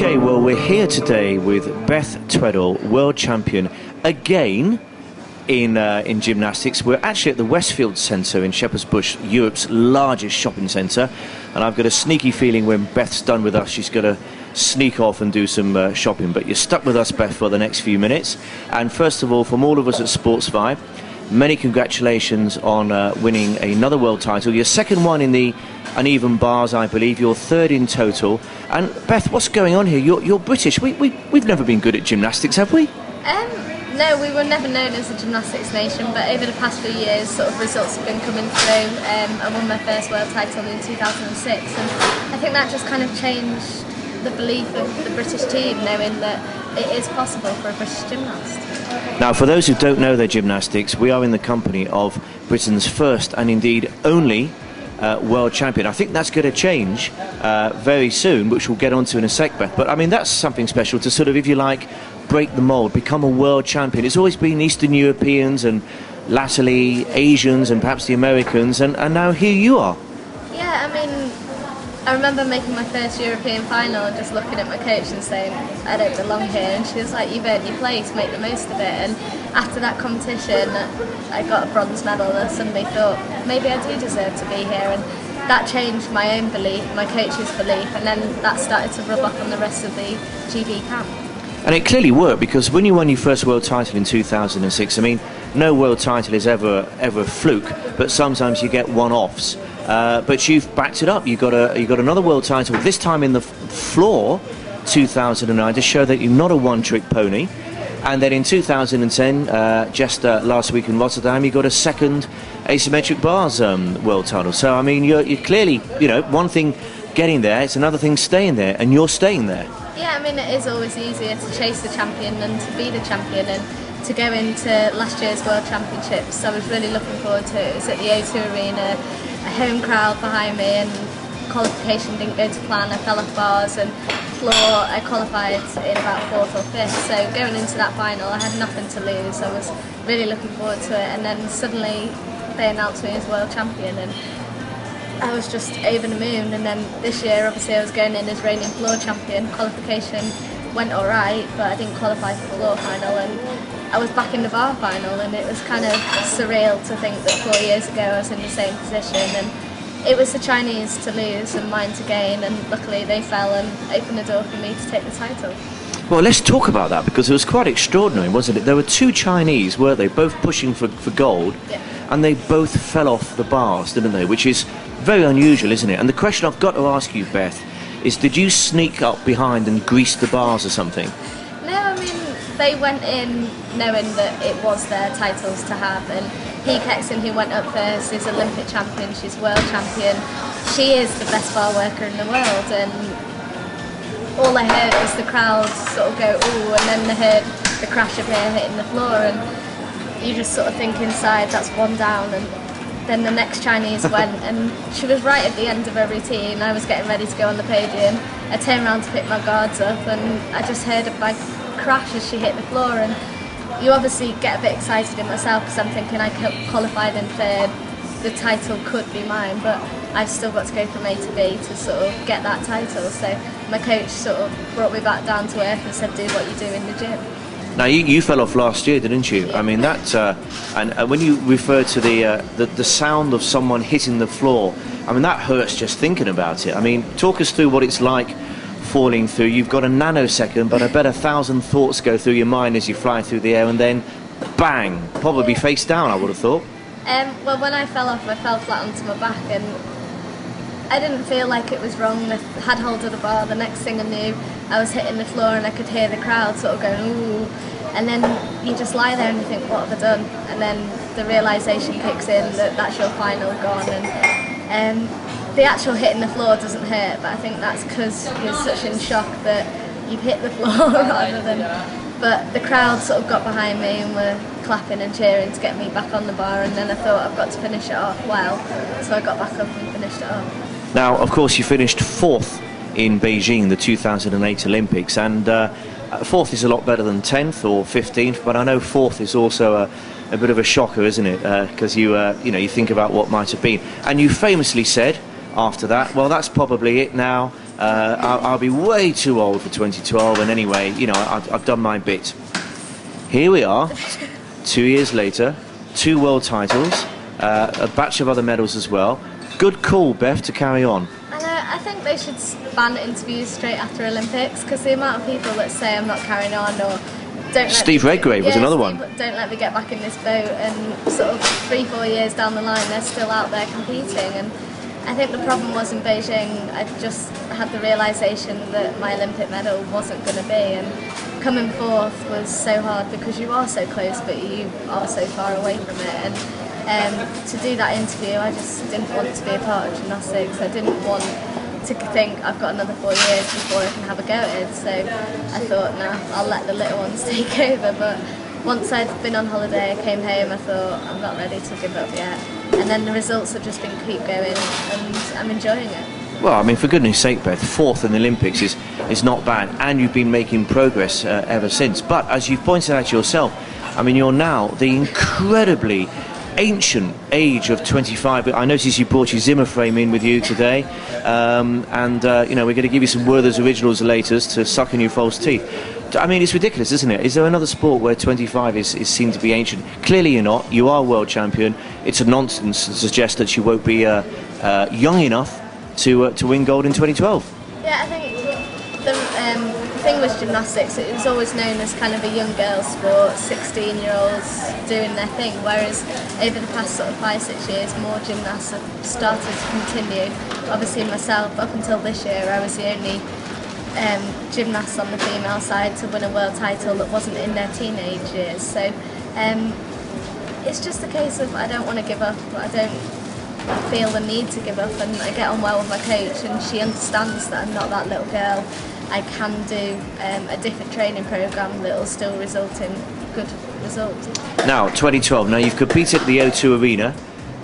Okay, well, we're here today with Beth Tweddle, world champion again in gymnastics. We're actually at the Westfield Centre in Shepherd's Bush, Europe's largest shopping centre, and I've got a sneaky feeling when Beth's done with us, she's going to sneak off and do some shopping. But you're stuck with us, Beth, for the next few minutes. And first of all, from all of us at Sportsvibe, many congratulations on winning another world title. Your second one in the uneven bars, I believe. Your third in total. And Beth, what's going on here? You're British. We've never been good at gymnastics, have we? No, we were never known as a gymnastics nation, but over the past few years, sort of results have been coming through. I won my first world title in 2006, and I think that just kind of changed the belief of the British team, knowing that it is possible for a British gymnast. Now, for those who don't know their gymnastics, we are in the company of Britain's first and indeed only world champion. I think that's going to change very soon, which we'll get onto in a sec, Beth. But I mean, that's something special to sort of, if you like, break the mould, become a world champion. It's always been Eastern Europeans and latterly Asians and perhaps the Americans, and now here you are. Yeah, I mean, I remember making my first European final and just looking at my coach and saying, I don't belong here, and she was like, you've earned your place, make the most of it. And after that competition, I got a bronze medal, and I suddenly thought, maybe I do deserve to be here. And that changed my own belief, my coach's belief, and then that started to rub off on the rest of the GB camp. And it clearly worked, because when you won your first world title in 2006, I mean, no world title is ever a fluke, but sometimes you get one-offs. But you've backed it up. You got another world title, this time in the floor, 2009, to show that you're not a one-trick pony. And then in 2010, just last week in Rotterdam, you got a second asymmetric bars world title. So I mean, you're clearly, you know, one thing getting there, it's another thing staying there, and you're staying there. Yeah, I mean, it is always easier to chase the champion than to be the champion, and to go into last year's World Championships, I was really looking forward to it. It was at the O2 Arena, a home crowd behind me, and qualification didn't go to plan. I fell off bars, and floor I qualified in about 4th or 5th, so going into that final I had nothing to lose. I was really looking forward to it, and then suddenly they announced me as World Champion, and I was just over the moon. And then this year, obviously, I was going in as reigning floor champion. Qualification went alright, but I didn't qualify for the floor final, and I was back in the bar final, and it was kind of surreal to think that 4 years ago I was in the same position, and it was the Chinese to lose and mine to gain, and luckily they fell and opened the door for me to take the title. Well, let's talk about that, because it was quite extraordinary, wasn't it? There were two Chinese, weren't they, both pushing for gold, Yeah. and they both fell off the bars, didn't they? Which is very unusual, isn't it? And the question I've got to ask you, Beth, is did you sneak up behind and grease the bars or something? No, I mean, they went in knowing that it was their titles to have, and He Kexon, who went up first, is Olympic champion, she's world champion. She is the best bar worker in the world, and all I heard was the crowd sort of go, ooh, and then they heard the crash of her hitting the floor, and you just sort of think inside, that's one down. And then the next Chinese went, and she was right at the end of her routine. I was getting ready to go on the podium. I turned around to pick my guards up, and I just heard a big crash as she hit the floor. And you obviously get a bit excited in myself, because I'm thinking I qualified in third, the title could be mine, but I've still got to go from A to B to sort of get that title. So my coach sort of brought me back down to earth and said, do what you do in the gym. Now, you fell off last year, didn't you? I mean, that, and when you refer to the sound of someone hitting the floor, I mean, that hurts just thinking about it. I mean, talk us through what it's like falling through. You've got a nanosecond, but I bet 1,000 thoughts go through your mind as you fly through the air, and then bang, probably face down, I would have thought. Well, when I fell off, I fell flat onto my back, and I didn't feel like it was wrong. I had hold of the bar. The next thing I knew, I was hitting the floor, and I could hear the crowd sort of going, ooh. And then you just lie there and you think, what have I done? And then the realisation kicks in that that's your final gone. And the actual hitting the floor doesn't hurt, but I think that's because you're such in shock that you've hit the floor rather than... But the crowd sort of got behind me and were clapping and cheering to get me back on the bar, and then I thought, I've got to finish it off well. So I got back up and finished it off. Now, of course, you finished 4th in Beijing, the 2008 Olympics, and 4th is a lot better than 10th or 15th, but I know 4th is also a bit of a shocker, isn't it? Because you think about what might have been. And you famously said after that, well, that's probably it now. I'll be way too old for 2012, and anyway, you know, I've done my bit. Here we are, 2 years later, 2 world titles, a batch of other medals as well. Good call, Beth, to carry on. I think they should ban interviews straight after Olympics, because the amount of people that say I'm not carrying on, or don't Steve Redgrave was another one. Don't let me get back in this boat, and sort of 3-4 years down the line they're still out there competing. And I think the problem was in Beijing, I just had the realisation that my Olympic medal wasn't going to be, and coming fourth was so hard because you are so close but you are so far away from it. And to do that interview, I just didn't want to be a part of gymnastics. I didn't want to think I've got another 4 years before I can have a go at it. So I thought, no, I'll let the little ones take over. But once I'd been on holiday, I came home, I thought, I'm not ready to give up yet. And then the results have just been keep going, and I'm enjoying it. Well, I mean, for goodness sake, Beth, fourth in the Olympics is not bad, and you've been making progress ever since. But as you've pointed out yourself, I mean, you're now the incredibly ancient age of 25. I noticed you brought your Zimmer frame in with you today, and you know, we're going to give you some Werther's Originals later to suck in your false teeth. I mean, it's ridiculous, isn't it? Is there another sport where 25 is seen to be ancient? Clearly you're not. You are world champion. It's a nonsense to suggest that you won't be young enough to win gold in 2012. Yeah, I think the thing with gymnastics, it was always known as kind of a young girls sport, 16-year-olds doing their thing, whereas over the past sort of 5-6 years more gymnasts have started to continue. Obviously myself, up until this year, I was the only gymnast on the female side to win a world title that wasn't in their teenage years. So it's just a case of I don't want to give up. I don't feel the need to give up, and I get on well with my coach, and she understands that I'm not that little girl. I can do a different training programme that will still result in good results. Now, 2012, now you've competed at the O2 Arena.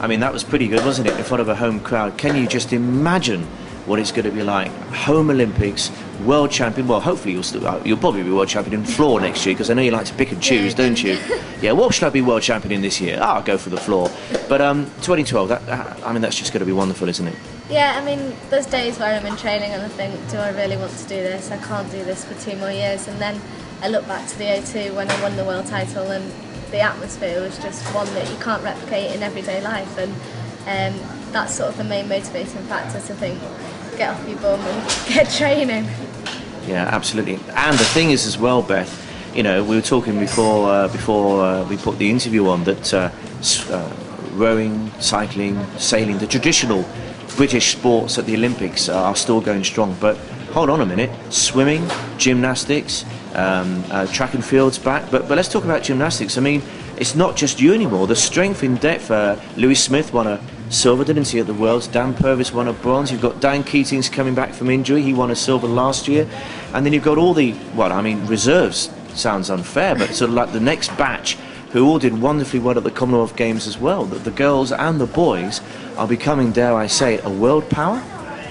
I mean, that was pretty good, wasn't it, in front of a home crowd? Can you just imagine what it's going to be like? Home Olympics, world champion. Well, hopefully you'll probably be world champion in floor next year, because I know you like to pick and choose, don't you? Yeah, what should I be world champion in this year? I'll go for the floor. But 2012, I mean, that's just going to be wonderful, isn't it? Yeah, I mean, there's days where I'm in training and I think, do I really want to do this? I can't do this for 2 more years. And then I look back to the O2 when I won the world title, and the atmosphere was just one that you can't replicate in everyday life. And that's sort of the main motivating factor, to think, get off your bum and get training. Yeah, absolutely. And the thing is as well, Beth, you know, we were talking before we put the interview on that rowing, cycling, sailing, the traditional British sports at the Olympics are still going strong. But hold on a minute, swimming, gymnastics, track and field's back. But let's talk about gymnastics. I mean, it's not just you anymore. The strength in depth. Lewis Smith won a silver, didn't he, at the Worlds? Dan Purvis won a bronze. You've got Dan Keating's coming back from injury. He won a silver last year. And then you've got all the, well, I mean, reserves sounds unfair, but sort of like the next batch who all did wonderfully well at the Commonwealth Games as well. The girls and the boys are becoming, dare I say, a world power.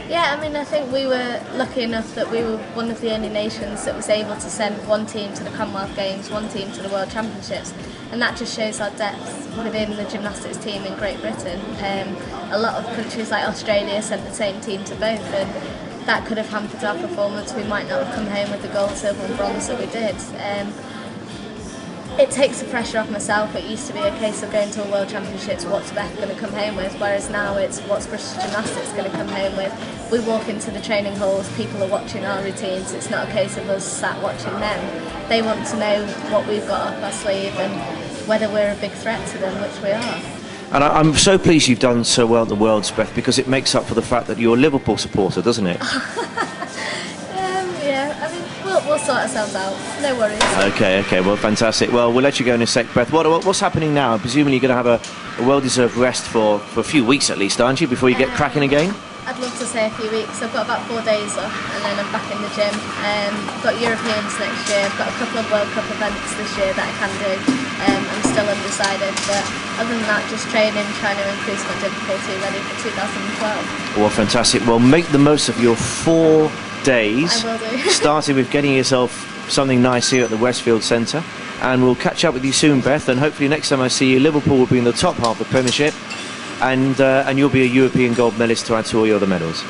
Yeah, I mean, I think we were lucky enough that we were one of the only nations that was able to send one team to the Commonwealth Games, one team to the World Championships, and that just shows our depth within the gymnastics team in Great Britain. A lot of countries like Australia sent the same team to both, and that could have hampered our performance. We might not have come home with the gold, silver and bronze that we did. It takes the pressure off myself. It used to be a case of going to a World Championships, what's Beth going to come home with, whereas now it's what's British Gymnastics going to come home with. We walk into the training halls, people are watching our routines. It's not a case of us sat watching them. They want to know what we've got up our sleeve and whether we're a big threat to them, which we are. And I'm so pleased you've done so well at the Worlds, Beth, because it makes up for the fact that you're a Liverpool supporter, doesn't it? Yeah, I mean, we'll sort ourselves out. No worries. Okay, well, fantastic. Well, we'll let you go in a sec, Beth. What's happening now? Presumably you're going to have a well-deserved rest for a few weeks at least, aren't you, before you get cracking again? I'd love to say a few weeks. I've got about 4 days off, and then I'm back in the gym. Got Europeans next year. I've got a couple of World Cup events this year that I can do. I'm still undecided, but other than that, just training, trying to increase my difficulty, ready for 2012. Well, fantastic. Well, make the most of your 4 days. I will do. Starting with getting yourself something nice here at the Westfield Centre, and we'll catch up with you soon, Beth, and hopefully next time I see you, Liverpool will be in the top half of the Premiership, and you'll be a European gold medalist to add to all your other medals.